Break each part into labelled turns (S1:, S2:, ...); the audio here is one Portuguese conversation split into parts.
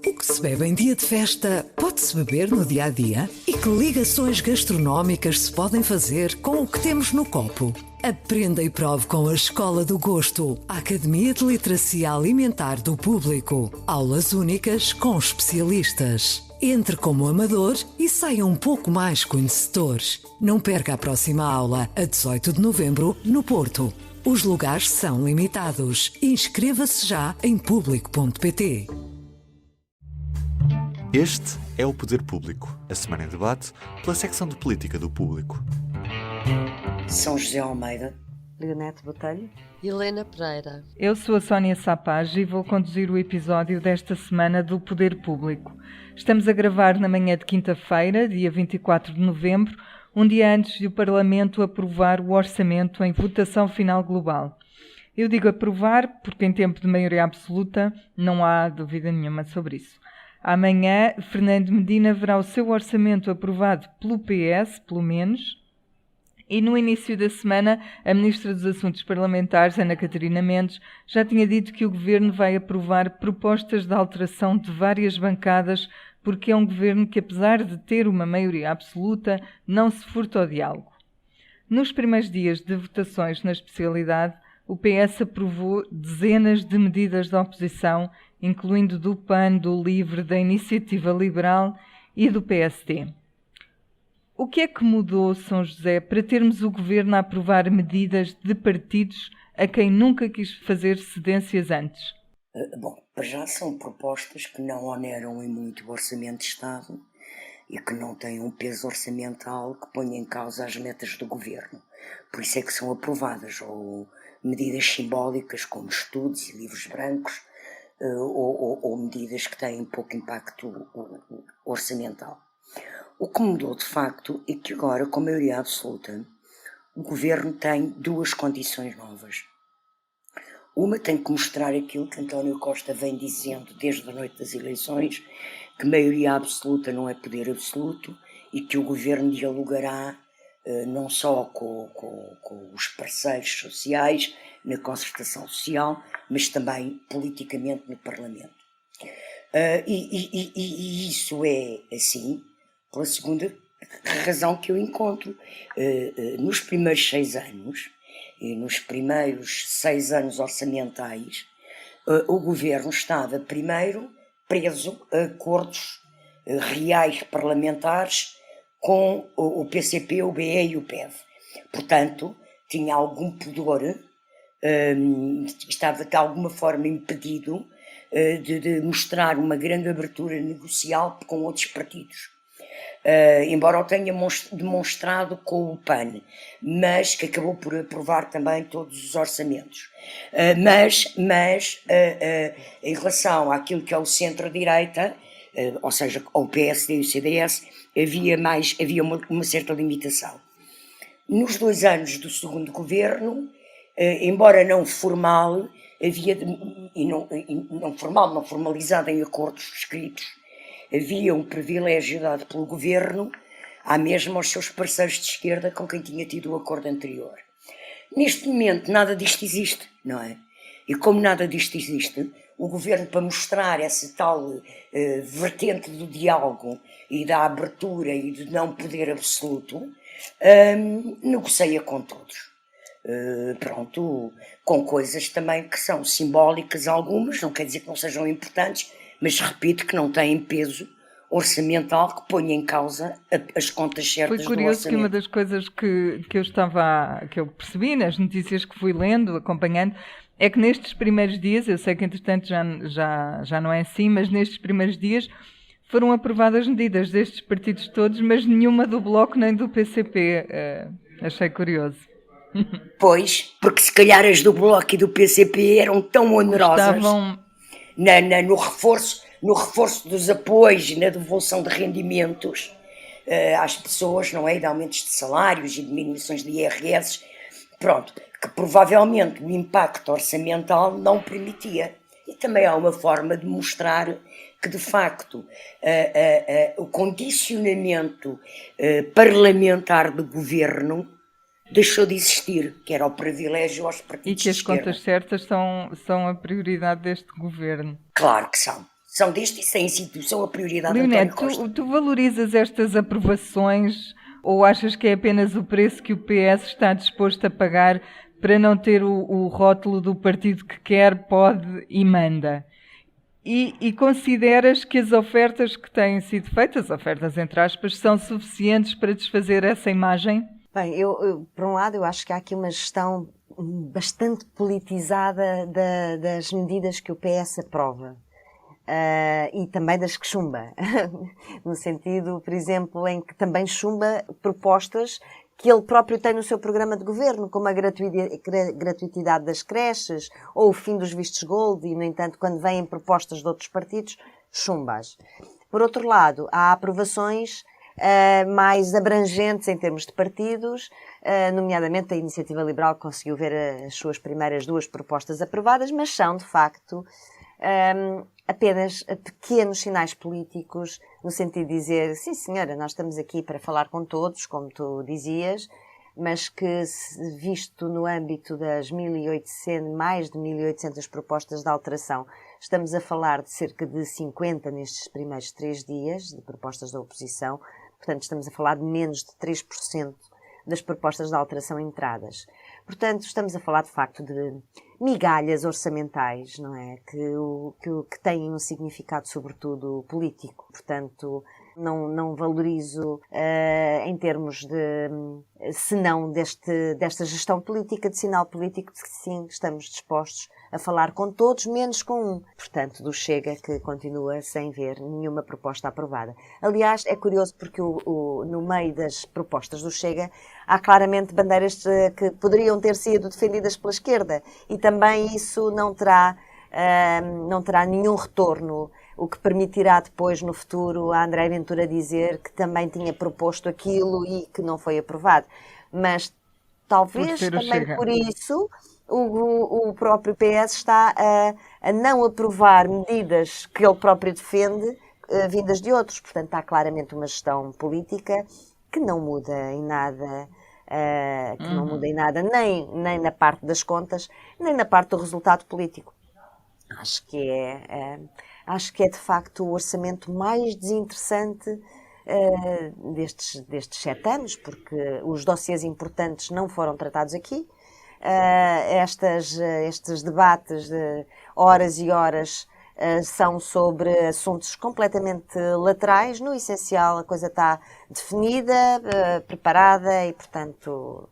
S1: O que se bebe em dia de festa pode-se beber no dia a dia? E que ligações gastronómicas se podem fazer com o que temos no copo? Aprenda e prove com a Escola do Gosto, a Academia de Literacia Alimentar do Público. Aulas únicas com especialistas. Entre como amador e saia um pouco mais conhecedor. Não perca a próxima aula, a 18 de novembro, no Porto. Os lugares são limitados. Inscreva-se já em público.pt.
S2: Este é o Poder Público, a semana em debate pela secção de política do Público.
S3: São José Almeida,
S4: Leonete Botelho,
S5: Helena Pereira.
S6: Eu sou a Sónia Sapaz e vou conduzir o episódio desta semana do Poder Público. Estamos a gravar na manhã de quinta-feira, dia 24 de novembro, um dia antes de o Parlamento aprovar o orçamento em votação final global. Eu digo aprovar porque em tempo de maioria absoluta não há dúvida nenhuma sobre isso. Amanhã, Fernando Medina verá o seu orçamento aprovado pelo PS, pelo menos, e no início da semana, a Ministra dos Assuntos Parlamentares, Ana Catarina Mendes, já tinha dito que o Governo vai aprovar propostas de alteração de várias bancadas, porque é um Governo que, apesar de ter uma maioria absoluta, não se furta ao diálogo. Nos primeiros dias de votações na especialidade, o PS aprovou dezenas de medidas da oposição, incluindo do PAN, do LIVRE, da Iniciativa Liberal e do PSD. O que é que mudou, São José, para termos o Governo a aprovar medidas de partidos a quem nunca quis fazer cedências antes?
S3: Bom, para já são propostas que não oneram em muito o Orçamento de Estado e que não têm um peso orçamental que ponha em causa as metas do Governo. Por isso é que são aprovadas, ou medidas simbólicas como estudos e livros brancos, ou medidas que têm pouco impacto orçamental. O que mudou de facto é que agora, com maioria absoluta, o Governo tem duas condições novas. Uma, tem que mostrar aquilo que António Costa vem dizendo desde a noite das eleições, que maioria absoluta não é poder absoluto e que o Governo dialogará não só com os parceiros sociais, na concertação social, mas também politicamente no Parlamento. E isso é assim, pela segunda razão que eu encontro. Nos primeiros 6 anos, e nos primeiros 6 anos orçamentais, o Governo estava primeiro preso a acordos reais parlamentares com o PCP, o BE e o PEV. Portanto, tinha algum pudor, estava de alguma forma impedido de mostrar uma grande abertura negocial com outros partidos. Embora o tenha demonstrado com o PAN, mas que acabou por aprovar também todos os orçamentos. Mas em relação àquilo que é o centro-direita, ou seja, ao PSD e o CDS, havia uma certa limitação. Nos 2 anos do segundo Governo, embora não formal, não formalizado em acordos escritos, havia um privilégio dado pelo Governo, à mesma aos seus parceiros de esquerda com quem tinha tido o acordo anterior. Neste momento nada disto existe, não é? E como nada disto existe, o Governo, para mostrar essa tal vertente do diálogo e da abertura e do não poder absoluto, negocia com todos. Com coisas também que são simbólicas algumas, não quer dizer que não sejam importantes, mas repito que não têm peso orçamental que ponha em causa as contas certas do orçamento.
S6: Foi curioso que uma das coisas que eu percebi nas notícias que fui lendo, acompanhando, é que nestes primeiros dias, eu sei que entretanto já não é assim, mas nestes primeiros dias foram aprovadas medidas destes partidos todos, mas nenhuma do Bloco nem do PCP. Achei curioso.
S3: Pois, porque se calhar as do Bloco e do PCP eram tão onerosas no reforço dos apoios e na devolução de rendimentos às pessoas, não é? De aumentos de salários e diminuições de IRS, que provavelmente o impacto orçamental não permitia. E também há uma forma de mostrar que, de facto, o condicionamento parlamentar do Governo deixou de existir, que era o privilégio aos partidos de esquerda.
S6: E que as contas certas são a prioridade deste Governo.
S3: Claro que são. são destes e sem instituição a prioridade de
S6: Leonete,
S3: António Costa.
S6: tu valorizas estas aprovações ou achas que é apenas o preço que o PS está disposto a pagar para não ter o rótulo do partido que quer, pode e manda? E consideras que as ofertas que têm sido feitas, ofertas entre aspas, são suficientes para desfazer essa imagem?
S4: Bem, eu por um lado, eu acho que há aqui uma gestão bastante politizada das medidas que o PS aprova. E também das que chumba. No sentido, por exemplo, em que também chumba propostas que ele próprio tem no seu programa de governo, como a gratuitidade das creches ou o fim dos vistos gold, e, no entanto, quando vêm propostas de outros partidos, chumbas. Por outro lado, há aprovações mais abrangentes em termos de partidos, nomeadamente a Iniciativa Liberal conseguiu ver as suas primeiras 2 propostas aprovadas, mas são, de facto, apenas pequenos sinais políticos, no sentido de dizer, sim senhora, nós estamos aqui para falar com todos, como tu dizias, mas que, visto no âmbito das mais de 1.800 propostas de alteração, estamos a falar de cerca de 50 nestes primeiros 3 dias de propostas da oposição, portanto estamos a falar de menos de 3% das propostas de alteração entradas. Portanto, estamos a falar de facto de migalhas orçamentais, não é? Que têm um significado sobretudo político. Portanto, não valorizo em termos de, senão desta gestão política, de sinal político, de que sim, estamos dispostos a falar com todos, menos com um. Portanto, do Chega, que continua sem ver nenhuma proposta aprovada. Aliás, é curioso porque no meio das propostas do Chega há claramente bandeiras que poderiam ter sido defendidas pela esquerda e também isso não terá nenhum retorno, o que permitirá depois, no futuro, a André Ventura dizer que também tinha proposto aquilo e que não foi aprovado. Mas talvez também por isso o próprio PS está a não aprovar medidas que ele próprio defende, vindas de outros. Portanto, há claramente uma gestão política que não muda em nada, nem na parte das contas, nem na parte do resultado político. Acho que é de facto o orçamento mais desinteressante destes 7 anos, porque os dossiês importantes não foram tratados aqui. Estes debates de horas e horas são sobre assuntos completamente laterais. No essencial, a coisa está definida, preparada e, portanto,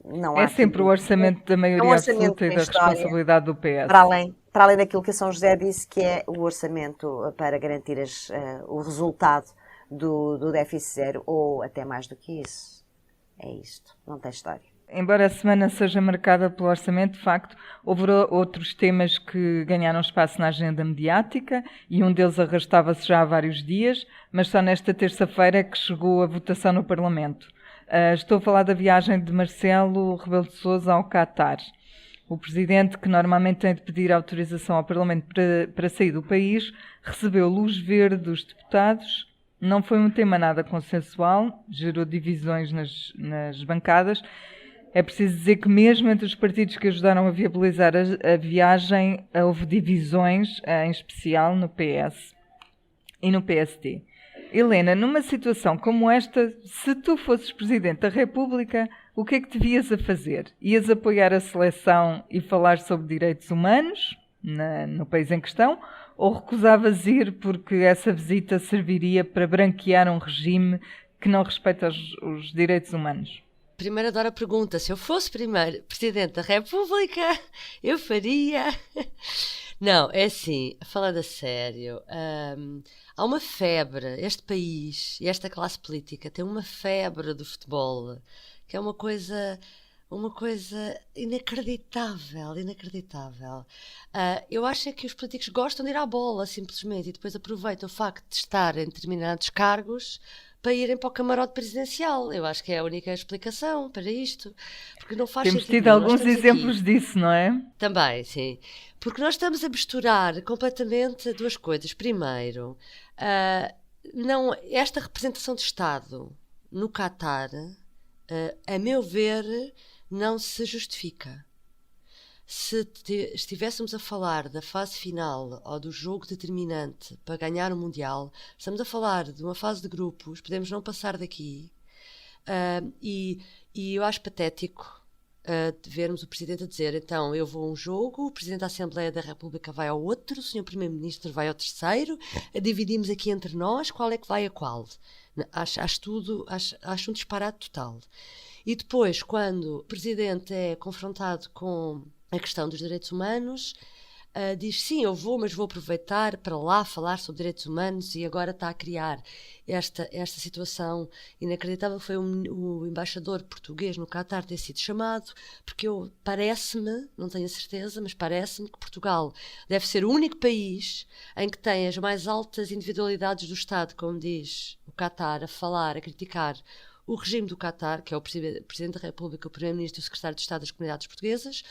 S4: não há...
S6: É sempre o orçamento da maioria absoluta e da responsabilidade do PS.
S4: Para além daquilo que a São José disse, que é o orçamento para garantir o resultado do déficit zero, ou até mais do que isso. É isto, não tem história.
S6: Embora a semana seja marcada pelo orçamento, de facto, houve outros temas que ganharam espaço na agenda mediática e um deles arrastava-se já há vários dias, mas só nesta terça-feira é que chegou a votação no Parlamento. Estou a falar da viagem de Marcelo Rebelo de Sousa ao Qatar. O presidente, que normalmente tem de pedir autorização ao Parlamento para sair do país, recebeu luz verde dos deputados. Não foi um tema nada consensual, gerou divisões nas bancadas. É preciso dizer que mesmo entre os partidos que ajudaram a viabilizar a viagem, houve divisões, em especial no PS e no PSD. Helena, numa situação como esta, se tu fosses Presidente da República, o que é que devias a fazer? Ias apoiar a seleção e falar sobre direitos humanos no país em questão, ou recusavas ir porque essa visita serviria para branquear um regime que não respeita os direitos humanos?
S5: Primeiro adoro a pergunta, se eu fosse primeiro Presidente da República, eu faria... Não, é assim, falando a sério, há uma febre, este país e esta classe política tem uma febre do futebol, que é uma coisa inacreditável. Eu acho é que os políticos gostam de ir à bola, simplesmente, e depois aproveitam o facto de estar em determinados cargos para irem para o camarote presidencial. Eu acho que é a única explicação para isto. Porque não faz
S6: Temos
S5: sentido.
S6: tido alguns exemplos disso, não é?
S5: Também, sim. Porque nós estamos a misturar completamente duas coisas. Primeiro, esta representação de Estado no Qatar, a meu ver, não se justifica. se estivéssemos a falar da fase final ou do jogo determinante para ganhar o Mundial, estamos a falar de uma fase de grupos, podemos não passar daqui. E eu acho patético de vermos o Presidente a dizer, então eu vou a um jogo, o Presidente da Assembleia da República vai ao outro, o Sr. Primeiro-Ministro vai ao terceiro, dividimos aqui entre nós, qual é que vai a qual? Acho um disparate total. E depois, quando o Presidente é confrontado com a questão dos direitos humanos, diz, sim, eu vou, mas vou aproveitar para lá falar sobre direitos humanos, e agora está a criar esta situação inacreditável. Foi o embaixador português no Qatar ter sido chamado, porque parece-me, não tenho a certeza, mas parece-me que Portugal deve ser o único país em que tem as mais altas individualidades do Estado, como diz o Qatar, a falar, a criticar o regime do Qatar, que é o Presidente da República, o Primeiro-Ministro e o Secretário de Estado das Comunidades Portuguesas,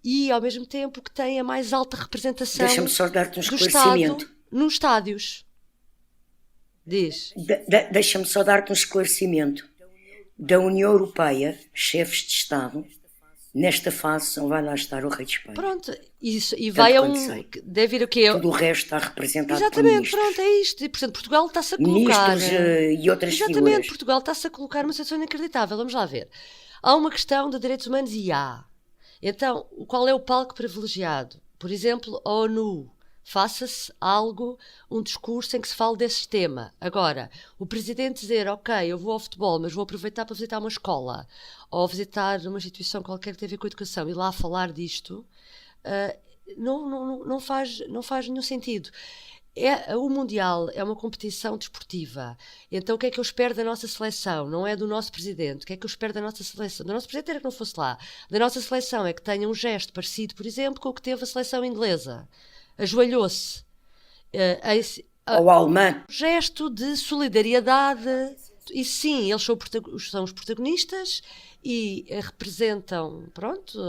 S5: e, ao mesmo tempo, que tem a mais alta representação
S3: Deixa-me só dar-te um
S5: do
S3: esclarecimento.
S5: Estado nos estádios. Diz.
S3: Deixa-me só dar-te um esclarecimento. Da União Europeia, chefes de Estado, nesta fase só vai lá estar o rei de Espanha.
S5: Pronto, e vai a um... Deve ir o quê?
S3: Tudo o resto está representado por
S5: Exatamente,
S3: ministros.
S5: pronto, é isto. E, portanto, Portugal está-se a colocar...
S3: Ministros e outras
S5: Exatamente,
S3: figuras.
S5: Portugal está-se a colocar numa situação inacreditável. Vamos lá ver. Há uma questão de direitos humanos e há. Então, qual é o palco privilegiado? Por exemplo, a ONU. Faça-se um discurso em que se fale desse tema. Agora, o Presidente dizer, ok, eu vou ao futebol, mas vou aproveitar para visitar uma escola ou visitar uma instituição qualquer que tenha a ver com a educação e lá falar disto, não faz nenhum sentido. O Mundial é uma competição desportiva. Então o que é que eu espero da nossa seleção? Não é do nosso Presidente. O que é que eu espero da nossa seleção? Do nosso Presidente era que não fosse lá. Da nossa seleção é que tenha um gesto parecido, por exemplo, com o que teve a seleção inglesa. Ajoelhou-se.
S3: Ou alemã.
S5: Um gesto de solidariedade. E sim, eles são os protagonistas e representam, pronto,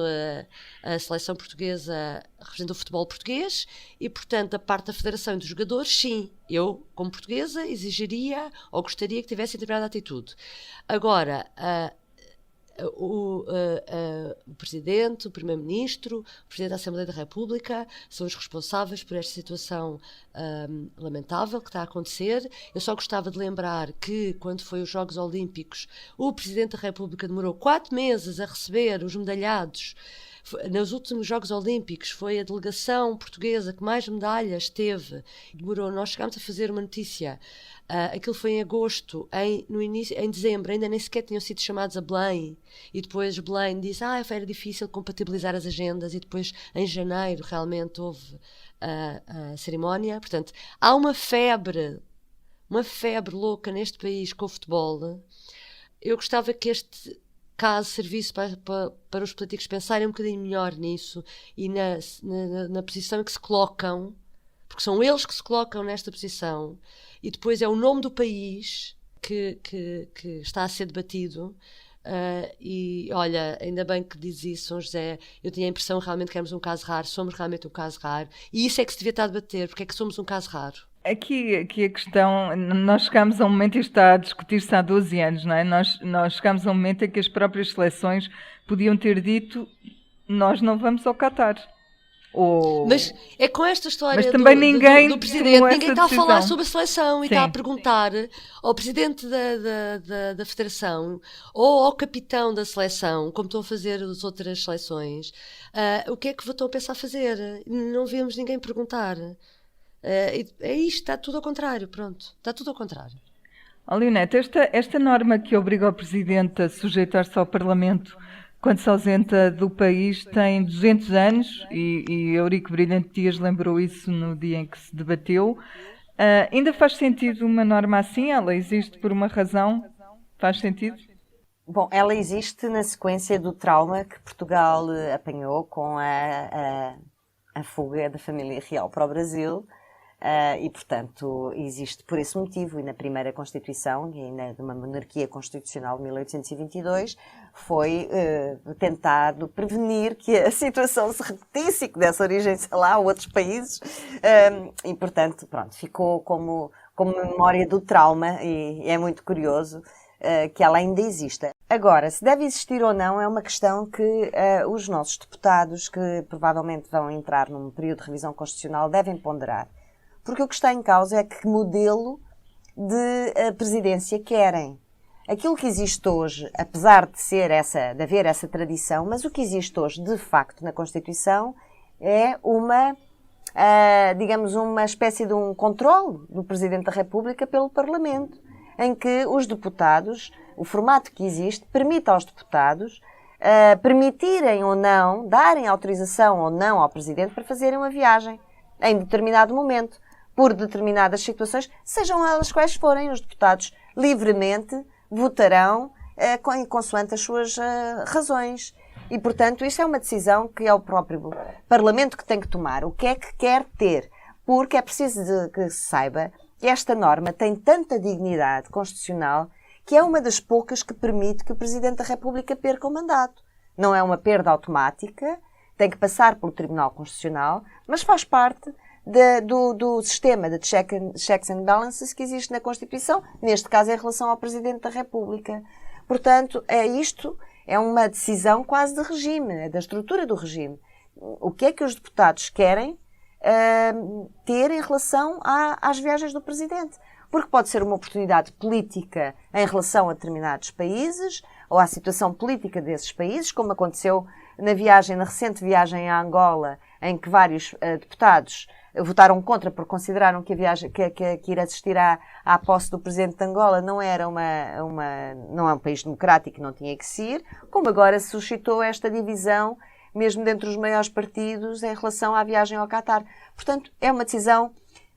S5: a seleção portuguesa representa o futebol português e, portanto, a parte da federação e dos jogadores, sim, eu, como portuguesa, exigiria ou gostaria que tivesse determinada atitude. Agora, o Presidente, o Primeiro-Ministro, o Presidente da Assembleia da República são os responsáveis por esta situação lamentável que está a acontecer. Eu só gostava de lembrar que, quando foi os Jogos Olímpicos, o Presidente da República demorou 4 meses a receber os medalhados. Nos últimos Jogos Olímpicos foi a delegação portuguesa que mais medalhas teve. Demorou, nós chegámos a fazer uma notícia. Aquilo foi em agosto, em dezembro, ainda nem sequer tinham sido chamados a Belém. E depois Belém disse, era difícil compatibilizar as agendas. E depois, em janeiro, realmente houve a cerimónia. Portanto, há uma febre louca neste país com o futebol. Eu gostava que este caso servisse para os políticos pensarem um bocadinho melhor nisso e na posição em que se colocam, porque são eles que se colocam nesta posição, e depois é o nome do país que está a ser debatido. E olha, ainda bem que diz isso, São José. Eu tinha a impressão realmente que éramos um caso raro, somos realmente um caso raro, e isso é que se devia estar a debater, porque é que somos um caso raro.
S6: Aqui a questão, nós chegámos a um momento, isto está a discutir-se há 12 anos, não é? Nós chegámos a um momento em que as próprias seleções podiam ter dito, nós não vamos ao Qatar.
S5: Mas é com esta história
S6: mas também
S5: do Presidente, ninguém está a falar
S6: decisão
S5: sobre a seleção e está a perguntar ao Presidente da Federação ou ao Capitão da Seleção, como estão a fazer as outras seleções, o que é que estão a pensar fazer. Não vemos ninguém perguntar. É isto, está tudo ao contrário, pronto, está tudo ao contrário.
S6: Leonete, esta norma que obriga o Presidente a sujeitar-se ao Parlamento quando se ausenta do país tem 200 anos e Eurico Brilhante Dias lembrou isso no dia em que se debateu. Ainda faz sentido uma norma assim? Ela existe por uma razão? Faz sentido?
S4: Bom, ela existe na sequência do trauma que Portugal apanhou com a fuga da família real para o Brasil. E, portanto, existe por esse motivo, e na primeira Constituição, e ainda de uma monarquia constitucional de 1822, foi tentado prevenir que a situação se repetisse e que desse origem, sei lá, a outros países, e, portanto, pronto, ficou como memória do trauma, e é muito curioso que ela ainda exista. Agora, se deve existir ou não é uma questão que os nossos deputados, que provavelmente vão entrar num período de revisão constitucional, devem ponderar. Porque o que está em causa é que modelo de presidência querem. Aquilo que existe hoje, apesar de haver essa tradição, mas o que existe hoje, de facto, na Constituição, é digamos, uma espécie de um controle do Presidente da República pelo Parlamento, em que os deputados, o formato que existe, permite aos deputados permitirem ou não, darem autorização ou não ao Presidente para fazerem uma viagem em determinado momento, por determinadas situações, sejam elas quais forem. Os deputados livremente votarão consoante as suas razões. E, portanto, isto é uma decisão que é o próprio Parlamento que tem que tomar. O que é que quer ter? Porque é preciso que se saiba que esta norma tem tanta dignidade constitucional que é uma das poucas que permite que o Presidente da República perca o mandato. Não é uma perda automática, tem que passar pelo Tribunal Constitucional, mas faz parte do sistema de checks and balances que existe na Constituição, neste caso em relação ao Presidente da República. Portanto, isto é uma decisão quase de regime, é da estrutura do regime. O que é que os deputados querem ter em relação às viagens do Presidente? Porque pode ser uma oportunidade política em relação a determinados países, ou à situação política desses países, como aconteceu na recente viagem à Angola, em que vários deputados votaram contra porque consideraram que que ir assistir à posse do Presidente de Angola não era não é um país democrático e não tinha que se ir, como agora suscitou esta divisão, mesmo dentro dos maiores partidos, em relação à viagem ao Qatar. Portanto, é uma decisão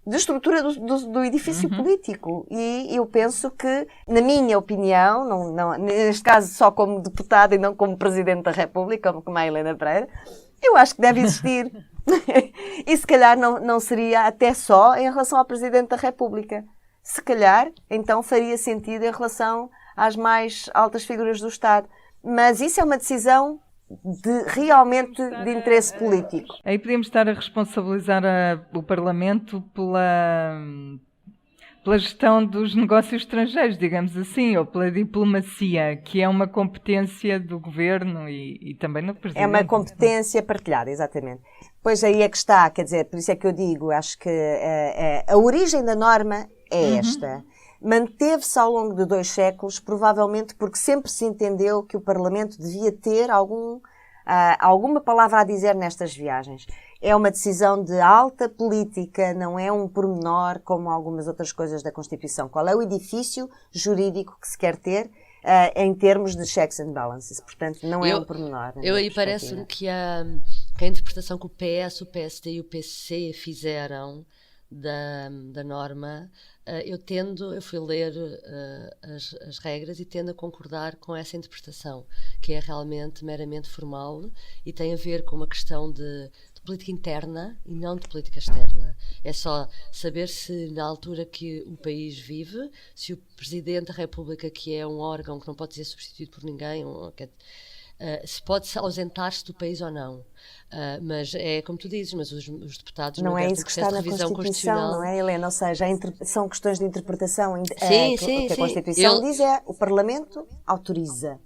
S4: de estrutura do edifício político. E eu penso que, na minha opinião, neste caso só como deputada e não como Presidente da República, como a Helena Pereira, eu acho que deve existir. E se calhar não seria até só em relação ao Presidente da República. Se calhar, então, faria sentido em relação às mais altas figuras do Estado. Mas isso é uma decisão realmente de interesse político.
S6: Aí podemos estar a responsabilizar o Parlamento pela gestão dos negócios estrangeiros, digamos assim, ou pela diplomacia, que é uma competência do Governo e também do Presidente.
S4: É uma competência partilhada, exatamente. Pois aí é que está, quer dizer, por isso é que eu digo, acho que a origem da norma é esta. Manteve-se ao longo de 2 séculos, provavelmente porque sempre se entendeu que o Parlamento devia ter alguma palavra a dizer nestas viagens. É uma decisão de alta política, não é um pormenor como algumas outras coisas da Constituição. Qual é o edifício jurídico que se quer ter em termos de checks and balances? Portanto, não é um pormenor.
S5: Aí parece-me que a interpretação que o PS, o PSD e o PC fizeram da norma, eu fui ler as regras e tendo a concordar com essa interpretação, que é realmente meramente formal e tem a ver com uma questão de política interna e não de política externa. É só saber se na altura que o país vive, se o Presidente da República, que é um órgão que não pode ser substituído por ninguém, se pode ausentar-se do país ou não. Mas é como tu dizes, mas os deputados
S4: não é isso que está na Constituição, não é, Helena? Ou seja, são questões de interpretação. O que a Constituição diz é o Parlamento autoriza.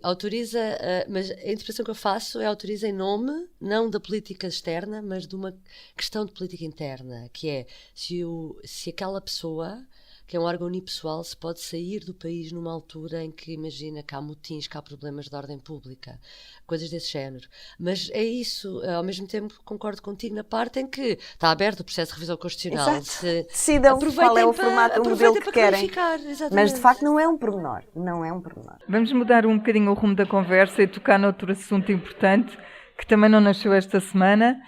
S5: Autoriza, mas a interpretação que eu faço é autoriza em nome, não da política externa, mas de uma questão de política interna, que é se aquela pessoa, que é um órgão unipessoal, se pode sair do país numa altura em que, imagina, que há motins, que há problemas de ordem pública, coisas desse género. Mas é isso, ao mesmo tempo concordo contigo na parte em que está aberto o processo de revisão constitucional.
S4: Decidam qual é o formato, o modelo que querem. Mas, de facto, não é um pormenor.
S6: Vamos mudar um bocadinho o rumo da conversa e tocar noutro assunto importante, que também não nasceu esta semana.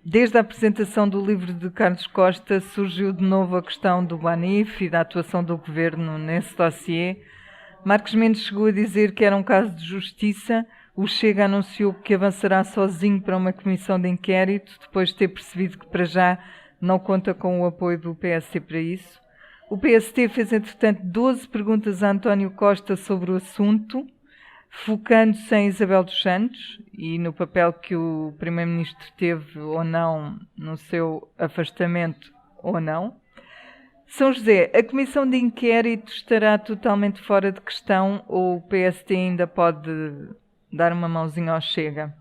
S6: Desde a apresentação do livro de Carlos Costa, surgiu de novo a questão do Banif e da atuação do Governo nesse dossiê. Marcos Mendes chegou a dizer que era um caso de justiça. O Chega anunciou que avançará sozinho para uma comissão de inquérito, depois de ter percebido que para já não conta com o apoio do PSD para isso. O PST fez, entretanto, 12 perguntas a António Costa sobre o assunto, focando-se em Isabel dos Santos e no papel que o Primeiro-Ministro teve ou não no seu afastamento ou não. São José, a comissão de inquérito estará totalmente fora de questão ou o PSD ainda pode dar uma mãozinha ao Chega?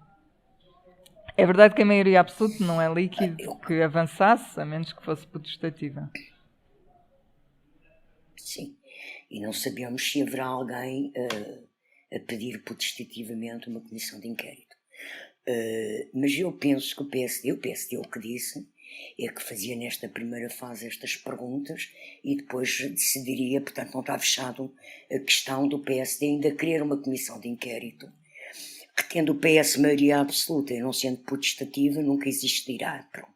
S6: É verdade que a maioria absoluta não é líquido que avançasse, a menos que fosse potestativa.
S3: Sim, e não sabemos se haverá alguém a pedir potestativamente uma comissão de inquérito. Mas eu penso que o PSD o que disse é que fazia nesta primeira fase estas perguntas e depois decidiria, portanto não está fechado a questão do PSD ainda querer uma comissão de inquérito, que tendo o PS maioria absoluta e não sendo potestativa, nunca existirá. Pronto.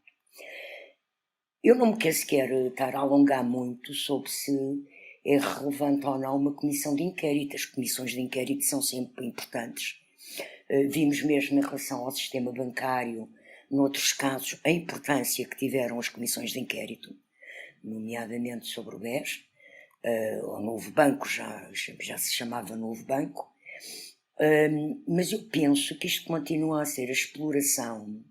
S3: Eu não me quero sequer estar a alongar muito sobre se é relevante ou não uma comissão de inquérito. As comissões de inquérito são sempre importantes. Vimos mesmo em relação ao sistema bancário, noutros casos, a importância que tiveram as comissões de inquérito, nomeadamente sobre o BES, o Novo Banco, já se chamava Novo Banco, mas eu penso que isto continua a ser a exploração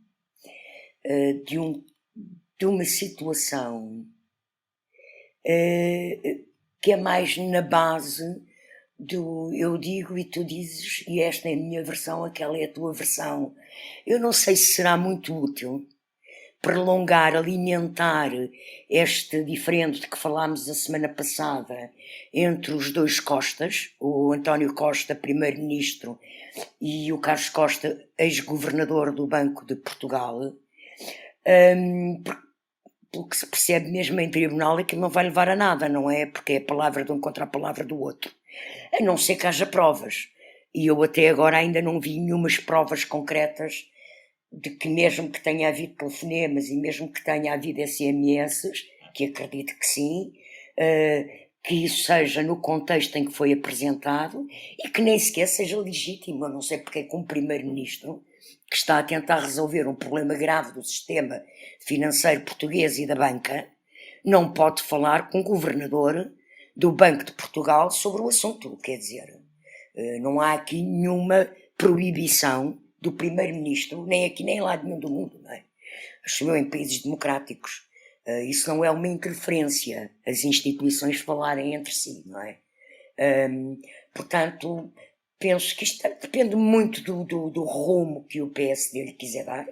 S3: de uma situação que é mais na base do eu digo e tu dizes, e esta é a minha versão, aquela é a tua versão. Eu não sei se será muito útil prolongar, alimentar este diferente de que falámos a semana passada entre os dois Costas, o António Costa, primeiro-ministro, e o Carlos Costa, ex-governador do Banco de Portugal, pelo que se percebe mesmo em tribunal, aquilo não vai levar a nada, não é? Porque é a palavra de um contra a palavra do outro. A não ser que haja provas. E eu até agora ainda não vi nenhumas provas concretas de que mesmo que tenha havido telefonemas e mesmo que tenha havido SMS, que acredito que sim, que isso seja no contexto em que foi apresentado e que nem sequer seja legítimo. Eu não sei porque é que um primeiro-ministro que está a tentar resolver um problema grave do sistema financeiro português e da banca não pode falar com o governador do Banco de Portugal sobre o assunto. Quer dizer, não há aqui nenhuma proibição do primeiro-ministro, nem aqui nem em lado nenhum do mundo, não é? Acho eu, em países democráticos. Isso não é uma interferência, as instituições falarem entre si, não é? Portanto, penso que isto depende muito do rumo que o PSD lhe quiser dar,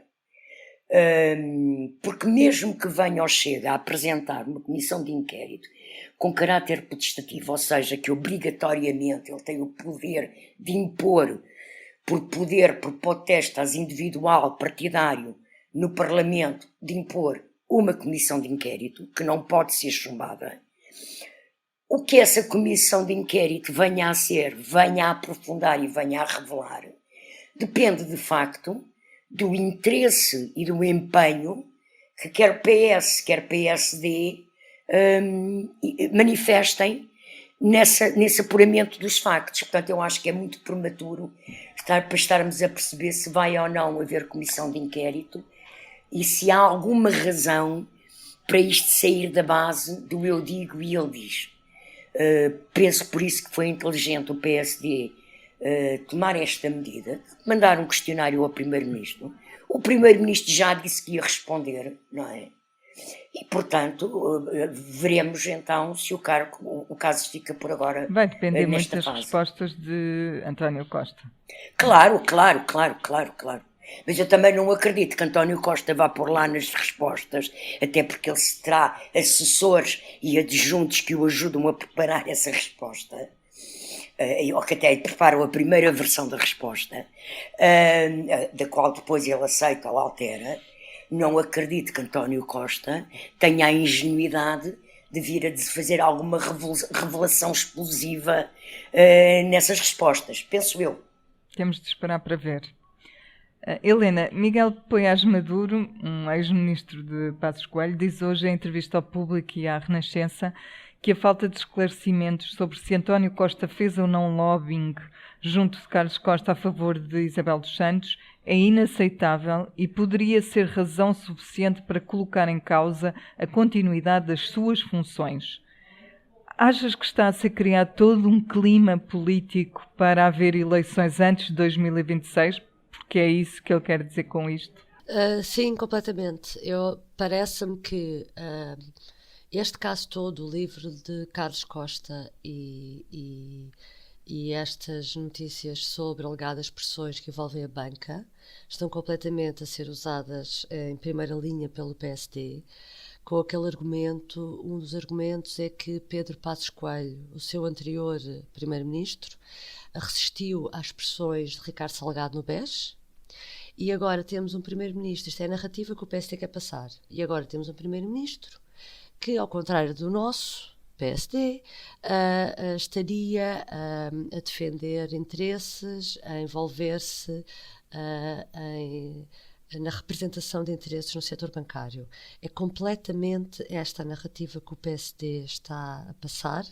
S3: porque mesmo que venha ao Chega a apresentar uma comissão de inquérito com caráter potestativo, ou seja, que obrigatoriamente ele tem o poder de impor, por potestas individual, partidário, no Parlamento, de impor uma comissão de inquérito, que não pode ser chumbada. O que essa comissão de inquérito venha a ser, venha a aprofundar e venha a revelar, depende de facto do interesse e do empenho que quer PS, quer PSD manifestem nesse apuramento dos factos. Portanto, eu acho que é muito prematuro para estarmos a perceber se vai ou não haver comissão de inquérito e se há alguma razão para isto sair da base do eu digo e ele diz. Penso por isso que foi inteligente o PSD tomar esta medida, mandar um questionário ao Primeiro-Ministro. O Primeiro-Ministro já disse que ia responder, não é? E, portanto, veremos então se o caso fica por agora.
S6: Vai depender muito das
S3: fase.
S6: Respostas de António Costa.
S3: Claro. Mas eu também não acredito que António Costa vá pôr lá nas respostas, até porque ele terá assessores e adjuntos que o ajudam a preparar essa resposta, ou que até preparam a primeira versão da resposta, da qual depois ele aceita ou altera. Não acredito que António Costa tenha a ingenuidade de vir a fazer alguma revelação explosiva nessas respostas, penso eu.
S6: Temos de esperar para ver. Helena, Miguel Poiás Maduro, um ex-ministro de Passos Coelho, diz hoje em entrevista ao Público e à Renascença que a falta de esclarecimentos sobre se António Costa fez ou não lobbying junto de Carlos Costa a favor de Isabel dos Santos é inaceitável e poderia ser razão suficiente para colocar em causa a continuidade das suas funções. Achas que está a ser criado todo um clima político para haver eleições antes de 2026? Porque é isso que ele quer dizer com isto?
S5: Sim, completamente. Parece-me que este caso todo, o livro de Carlos Costa e estas notícias sobre alegadas pressões que envolvem a banca estão completamente a ser usadas em primeira linha pelo PSD, com aquele argumento. Um dos argumentos é que Pedro Passos Coelho, o seu anterior primeiro-ministro, resistiu às pressões de Ricardo Salgado no BES, e agora temos um primeiro-ministro, isto é a narrativa que o PSD quer passar, e agora temos um primeiro-ministro que, ao contrário do nosso PSD, estaria a defender interesses, a envolver-se na representação de interesses no setor bancário. É completamente esta a narrativa que o PSD está a passar.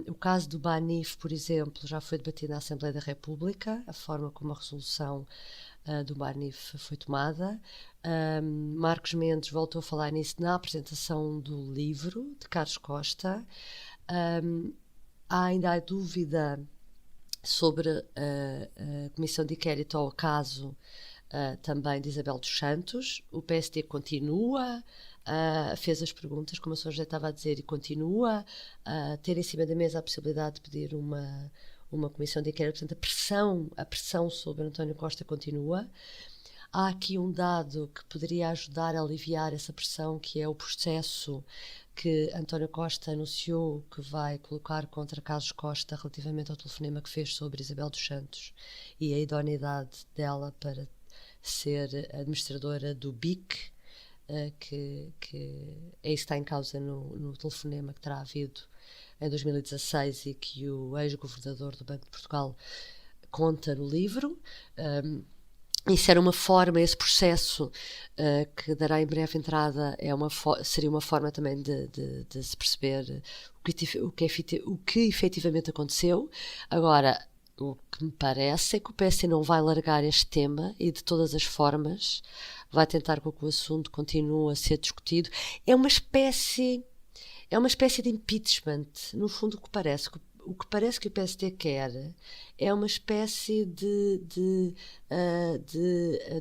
S5: O caso do Banif, por exemplo, já foi debatido na Assembleia da República, a forma como a resolução do Banif foi tomada. Marcos Mendes voltou a falar nisso na apresentação do livro de Carlos Costa. Há ainda a dúvida sobre a comissão de inquérito ao caso também de Isabel dos Santos. O PSD continua, fez as perguntas, como a Sra. José estava a dizer, e continua a ter em cima da mesa a possibilidade de pedir uma comissão de inquérito. Portanto, a pressão sobre António Costa continua. Há aqui um dado que poderia ajudar a aliviar essa pressão, que é o processo que António Costa anunciou que vai colocar contra Carlos Costa relativamente ao telefonema que fez sobre Isabel dos Santos e a idoneidade dela para ser administradora do BIC, que é isso que está em causa no telefonema que terá havido em 2016 e que o ex-governador do Banco de Portugal conta no livro. Isso era uma forma, esse processo que dará em breve entrada, seria uma forma também de se perceber o que efetivamente aconteceu. Agora, o que me parece é que o PSD não vai largar este tema e, de todas as formas, vai tentar com que o assunto continue a ser discutido. É uma espécie de impeachment, no fundo. O que parece que o PSD quer é uma espécie de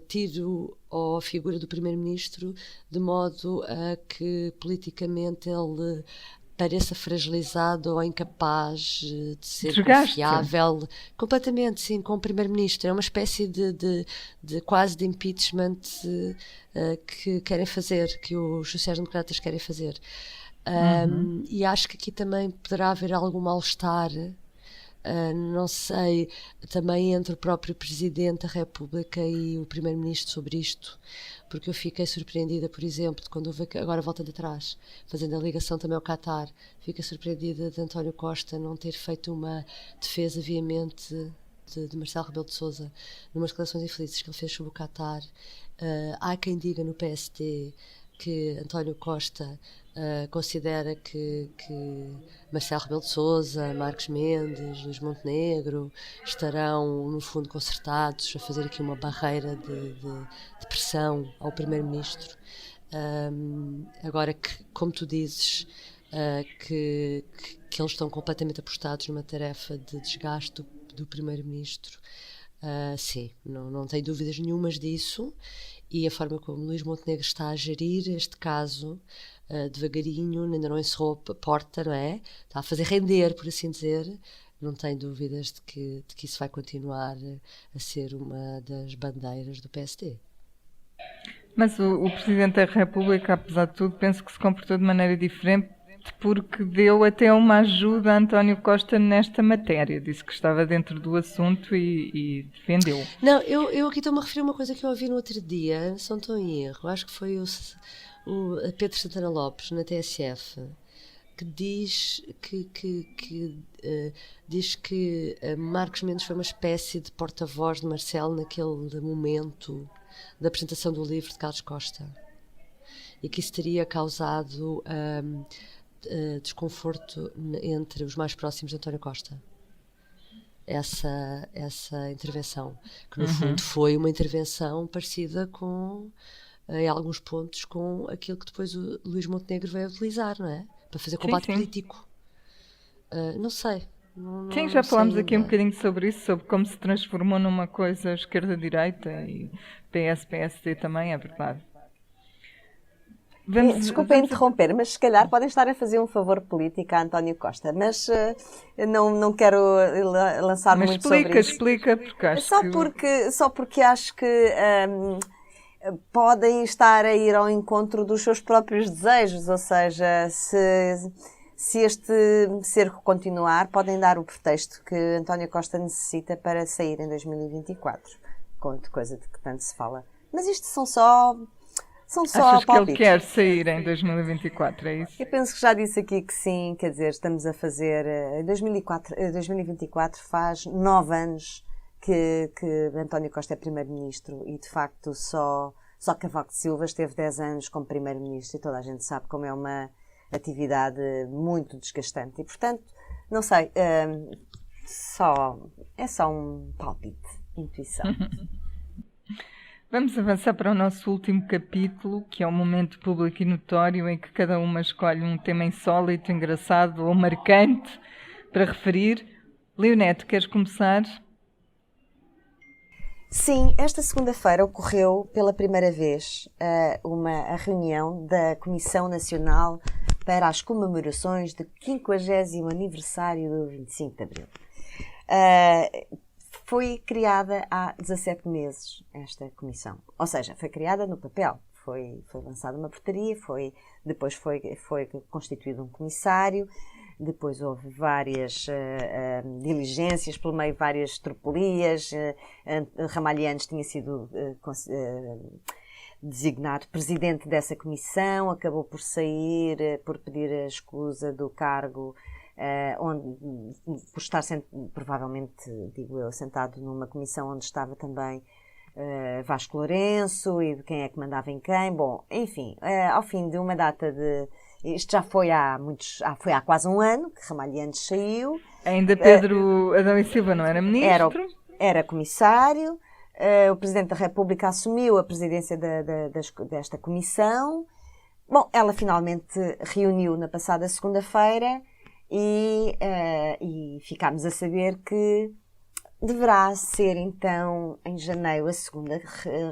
S5: tiro à figura do primeiro-ministro, de modo a que politicamente ele pareça fragilizado ou incapaz de ser confiável. Completamente, sim, com o primeiro-ministro. É uma espécie de quase de impeachment que querem fazer, que os sociais-democratas querem fazer. E acho que aqui também poderá haver algum mal-estar, não sei, também entre o próprio Presidente da República e o Primeiro-Ministro sobre isto, porque eu fiquei surpreendida, por exemplo, quando houve, agora voltando atrás, fazendo a ligação também ao Qatar, fiquei surpreendida de António Costa não ter feito uma defesa veemente de Marcelo Rebelo de Sousa numas declarações infelizes que ele fez sobre o Qatar. Há quem diga no PSD que António Costa considera que Marcelo Rebelo de Sousa, Marcos Mendes, Luís Montenegro estarão, no fundo, concertados a fazer aqui uma barreira de pressão ao Primeiro-Ministro. Agora que, como tu dizes, que eles estão completamente apostados numa tarefa de desgaste do Primeiro-Ministro, sim, não tenho dúvidas nenhumas disso. E a forma como Luís Montenegro está a gerir este caso, devagarinho, ainda não encerrou a porta, não é? Está a fazer render, por assim dizer. Não tenho dúvidas de que isso vai continuar a ser uma das bandeiras do PSD.
S6: Mas o Presidente da República, apesar de tudo, penso que se comportou de maneira diferente, porque deu até uma ajuda a António Costa nesta matéria. Disse que estava dentro do assunto e defendeu.
S5: Não, eu aqui estou-me a referir a uma coisa que eu ouvi no outro dia, se não estou em erro, acho que foi o Pedro Santana Lopes, na TSF, que diz que Marcos Mendes foi uma espécie de porta-voz de Marcelo naquele momento da apresentação do livro de Carlos Costa, e que isso teria causado desconforto entre os mais próximos de António Costa. Essa intervenção, que no fundo foi uma intervenção parecida com, em alguns pontos, com aquilo que depois o Luís Montenegro veio utilizar, não é? Para fazer combate político. Não sei.
S6: Sim, já falámos aqui um bocadinho sobre isso, sobre como se transformou numa coisa esquerda-direita e PS-PSD também, é verdade.
S4: Desculpa interromper, mas se calhar podem estar a fazer um favor político a António Costa, mas não quero lançar muito sobre isso.
S6: Explica, porque acho
S4: Só porque acho que podem estar a ir ao encontro dos seus próprios desejos, ou seja, se este cerco continuar, podem dar o pretexto que António Costa necessita para sair em 2024, coisa de que tanto se fala. Mas isto são só
S6: Achas
S4: palpites.
S6: que ele quer sair em 2024, é isso?
S4: Eu penso que já disse aqui que sim, quer dizer, estamos a fazer... 2024 faz 9 anos que António Costa é Primeiro-Ministro e, de facto, só Cavaco Silva esteve 10 anos como Primeiro-Ministro e toda a gente sabe como é uma atividade muito desgastante. E, portanto, não sei, é só um palpite, intuição.
S6: Vamos avançar para o nosso último capítulo, que é um momento público e notório em que cada uma escolhe um tema insólito, engraçado ou marcante para referir. Leonete, queres começar?
S4: Sim, esta segunda-feira ocorreu pela primeira vez a reunião da Comissão Nacional para as comemorações do 50º aniversário do 25 de Abril. Foi criada há 17 meses esta comissão. Ou seja, foi criada no papel. Foi lançada uma portaria, depois foi constituído um comissário, depois houve várias diligências, pelo meio várias tropelias. Ramalhianes tinha sido designado presidente dessa comissão, acabou por sair, por pedir a escusa do cargo, por estar provavelmente, digo eu, sentado numa comissão onde estava também Vasco Lourenço e de quem é que mandava em quem. Bom, enfim, ao fim de uma data de... Isto já foi há quase um ano que Ramalhianes saiu.
S6: Ainda Pedro Adão e Silva não era ministro?
S4: Era comissário. O Presidente da República assumiu a presidência desta comissão. Bom, ela finalmente reuniu na passada segunda-feira e ficámos a saber que deverá ser então em janeiro a segunda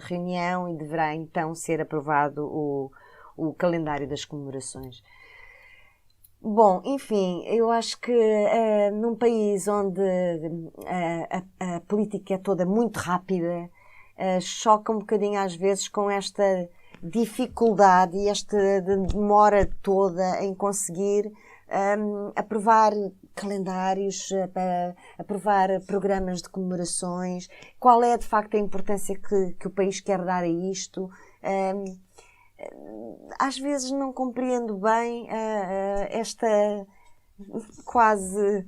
S4: reunião e deverá então ser aprovado o calendário das comemorações. Bom, enfim, eu acho que num país onde a política é toda muito rápida, choca um bocadinho às vezes com esta dificuldade e esta demora toda em conseguir aprovar calendários, aprovar programas de comemorações. Qual é de facto a importância que o país quer dar a isto? Às vezes não compreendo bem esta quase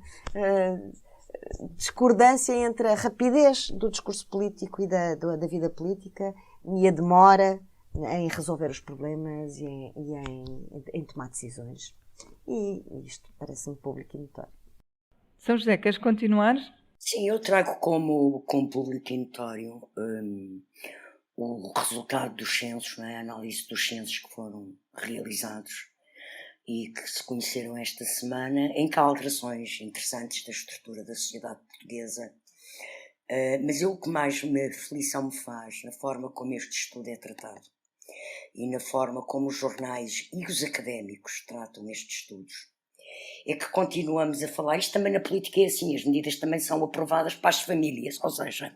S4: discordância entre a rapidez do discurso político e da vida política e a demora em resolver os problemas e em tomar decisões. E isto parece-me público e notório.
S6: São José, queres continuar?
S3: Sim, eu trago como público e notório o resultado dos censos, a análise dos censos que foram realizados e que se conheceram esta semana, em que há alterações interessantes da estrutura da sociedade portuguesa. Mas o que mais aflição me faz, na forma como este estudo é tratado e na forma como os jornais e os académicos tratam estes estudos, é que continuamos a falar, isto também na política é assim, as medidas também são aprovadas para as famílias, ou seja,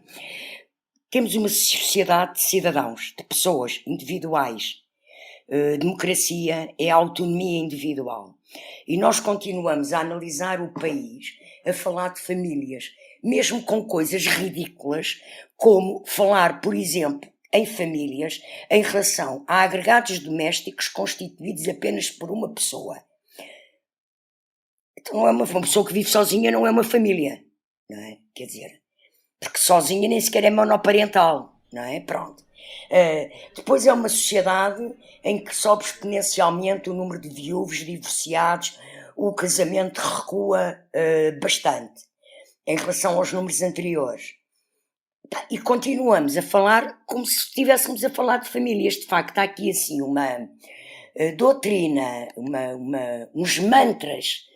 S3: temos uma sociedade de cidadãos, de pessoas individuais. Democracia é a autonomia individual. E nós continuamos a analisar o país, a falar de famílias, mesmo com coisas ridículas, como falar, por exemplo, em famílias, em relação a agregados domésticos constituídos apenas por uma pessoa. Então, uma pessoa que vive sozinha não é uma família, não é? Quer dizer, porque sozinha nem sequer é monoparental, não é? Pronto. Depois é uma sociedade em que sobe exponencialmente o número de viúvos, divorciados, o casamento recua bastante em relação aos números anteriores. E continuamos a falar como se estivéssemos a falar de famílias. De facto, há aqui assim uma doutrina, uns mantras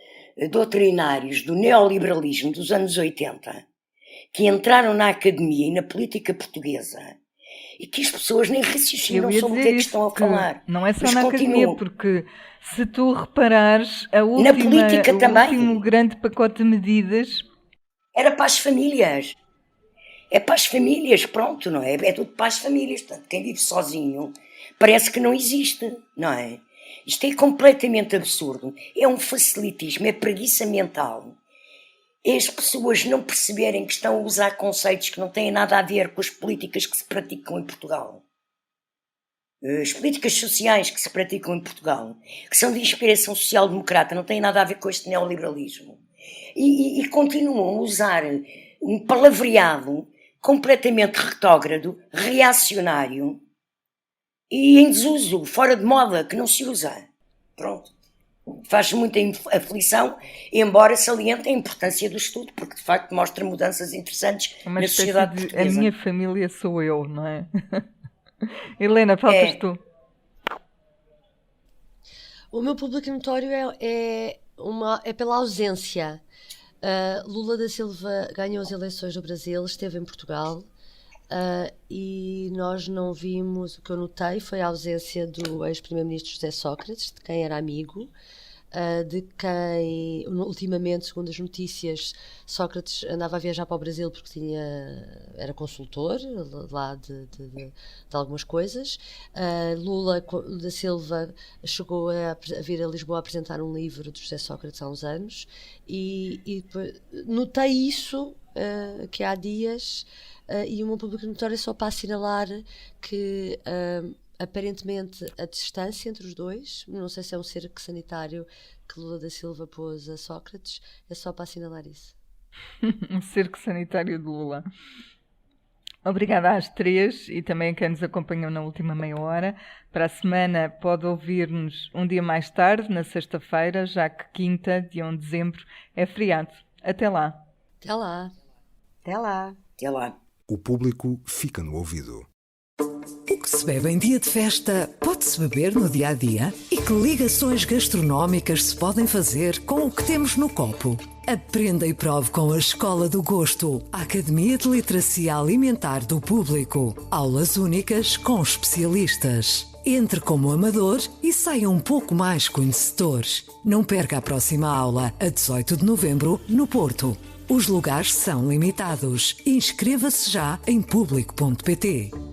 S3: doutrinários do neoliberalismo dos anos 80 que entraram na academia e na política portuguesa e que as pessoas nem raciocinam
S6: Eu ia
S3: sobre o
S6: dizer
S3: que é que
S6: isso,
S3: estão a falar.
S6: não é só
S3: Mas
S6: na academia,
S3: continuo.
S6: porque se tu reparares,
S3: Na política
S6: o
S3: também.
S6: último grande pacote de medidas...
S3: Era para as famílias. É para as famílias, pronto, não é? É tudo para as famílias. Portanto, quem vive sozinho parece que não existe, não é? Isto é completamente absurdo. É um facilitismo, é preguiça mental. É as pessoas não perceberem que estão a usar conceitos que não têm nada a ver com as políticas que se praticam em Portugal. As políticas sociais que se praticam em Portugal, que são de inspiração social-democrata, não têm nada a ver com este neoliberalismo. E continuam a usar um palavreado completamente retógrado, reacionário e em desuso, fora de moda, que não se usa. Pronto. Faz muita aflição, embora saliente a importância do estudo, porque de facto mostra mudanças interessantes na sociedade portuguesa.
S6: A minha família sou eu, não é? Helena, faltas tu.
S5: O meu público notório é pela ausência. Lula da Silva ganhou as eleições no Brasil, esteve em Portugal, e nós não vimos, o que eu notei foi a ausência do ex-primeiro-ministro José Sócrates, de quem era amigo, de quem, ultimamente, segundo as notícias, Sócrates andava a viajar para o Brasil porque era consultor lá de algumas coisas. Lula da Silva chegou a vir a Lisboa a apresentar um livro de José Sócrates há uns anos e notei isso que há dias, e o meu público notório é só para assinalar que aparentemente a distância entre os dois, não sei se é um cerco sanitário que Lula da Silva pôs a Sócrates, é só para assinalar isso.
S6: Um cerco sanitário de Lula. Obrigada às três e também a quem nos acompanhou na última meia hora. Para a semana pode ouvir-nos um dia mais tarde, na sexta-feira, já que quinta, dia 1 de dezembro, é feriado. Até lá.
S5: Até lá.
S4: Até lá.
S3: Até lá.
S7: O público fica no ouvido.
S1: O que se bebe em dia de festa pode-se beber no dia a dia? E que ligações gastronómicas se podem fazer com o que temos no copo? Aprenda e prove com a Escola do Gosto, a Academia de Literacia Alimentar do Público. Aulas únicas com especialistas. Entre como amador e saia um pouco mais conhecedor. Não perca a próxima aula, a 18 de novembro, no Porto. Os lugares são limitados. Inscreva-se já em público.pt.